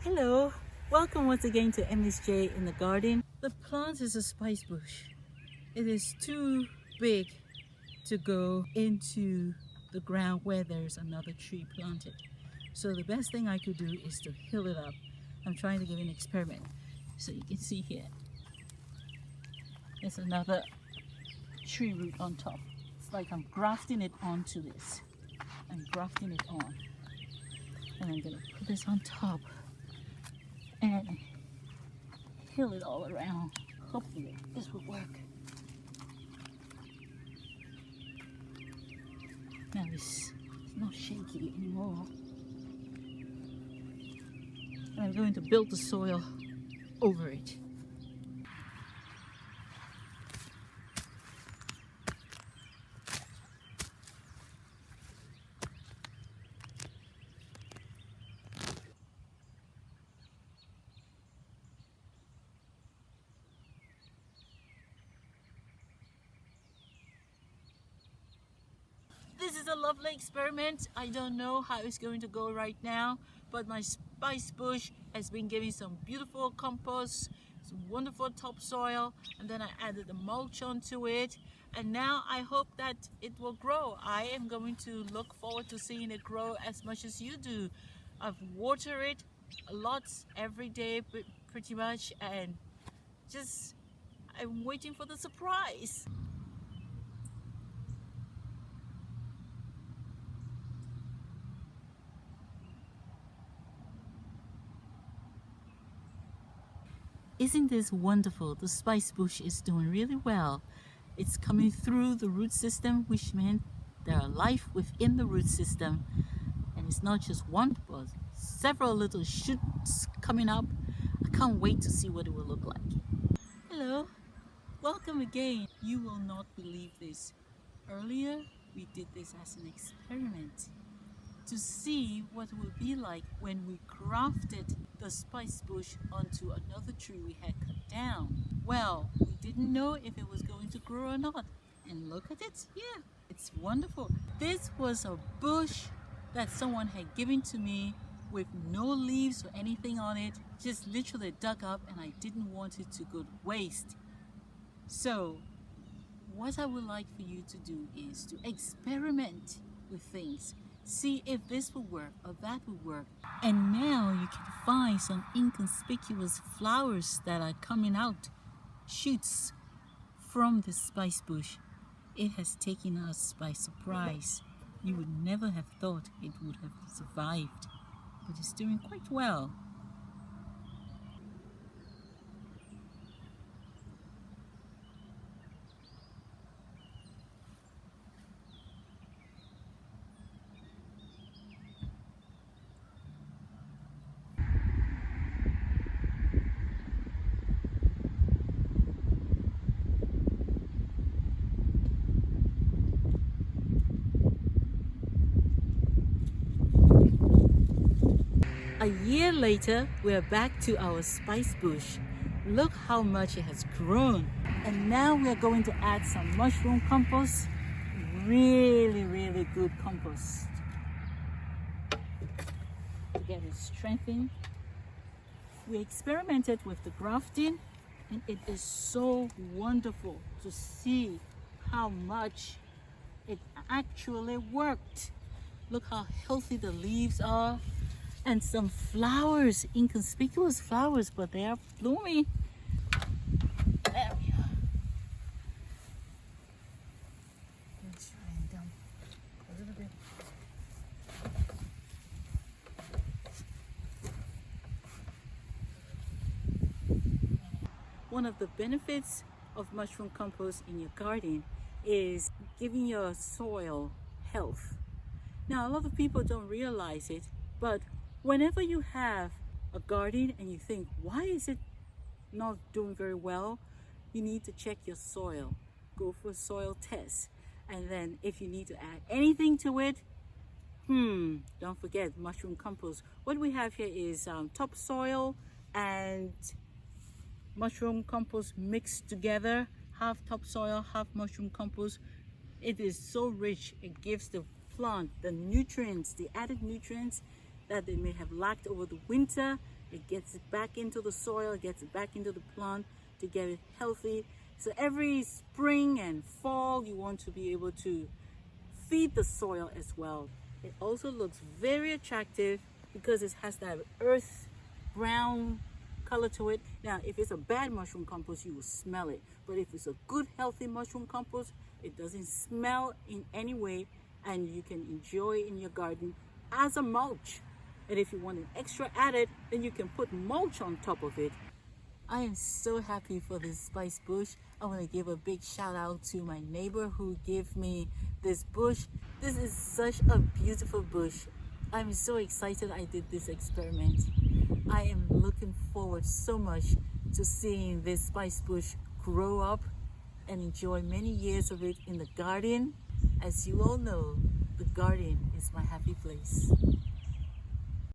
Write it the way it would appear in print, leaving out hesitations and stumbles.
Hello, welcome once again to MSJ in the garden. The plant is a spice bush. It is too big to go into the ground where there's another tree planted. So the best thing I could do is to hill it up. I'm trying to give an experiment. So you can see here, there's another tree root on top. It's like I'm grafting it onto this. I'm grafting it on. And I'm gonna put this on top and hill it all around. Hopefully this will work. Now it's not shaky anymore. And I'm going to build the soil over it. This is a lovely experiment. I don't know how it's going to go right now, but my spice bush has been giving some beautiful compost, some wonderful topsoil, and then I added the mulch onto it, and now I hope that it will grow. I am going to look forward to seeing it grow as much as you do. I've watered it a lot every day pretty much, and just I'm waiting for the surprise. Isn't this wonderful? The spice bush is doing really well. It's coming through the root system, which meant there are life within the root system. And it's not just one, but several little shoots coming up. I can't wait to see what it will look like. Hello, welcome again. You will not believe this. Earlier, we did this as an experiment to see what it would be like when we grafted the spice bush onto another tree we had cut down. Well, we didn't know if it was going to grow or not. And look at it, yeah, it's wonderful. This was a bush that someone had given to me with no leaves or anything on it, just literally dug up, and I didn't want it to go to waste. So what I would like for you to do is to experiment with things. See if this will work or that will work. And now you can find some inconspicuous flowers that are coming out, shoots from the spice bush. It has taken us by surprise. You would never have thought it would have survived, but it's doing quite well. A year later, we're back to our spice bush. Look how much it has grown. And now we're going to add some mushroom compost. Really good compost to get it strengthened. We experimented with the grafting, and it is so wonderful to see how much it actually worked. Look how healthy the leaves are. And some flowers, inconspicuous flowers, but they are blooming. There we are. Let's try and dump a little bit. One of the benefits of mushroom compost in your garden is giving your soil health. Now, a lot of people don't realize it, but whenever you have a garden and you think, why is it not doing very well? You need to check your soil. Go for a soil test. And then if you need to add anything to it, don't forget mushroom compost. What we have here is topsoil and mushroom compost mixed together. Half topsoil, half mushroom compost. It is so rich. It gives the plant the nutrients, the added nutrients that they may have lacked over the winter, It gets it back into the soil, it gets it back into the plant to get it healthy. So every spring and fall, you want to be able to feed the soil as well. It also looks very attractive because it has that earth brown color to it. Now, if it's a bad mushroom compost, you will smell it. But if it's a good, healthy mushroom compost, it doesn't smell in any way, and you can enjoy in your garden as a mulch. And if you want an extra added, then you can put mulch on top of it. I am so happy for this spice bush. I want to give a big shout out to my neighbor who gave me this bush. This is such a beautiful bush. I'm so excited I did this experiment. I am looking forward so much to seeing this spice bush grow up and enjoy many years of it in the garden. As you all know, the garden is my happy place.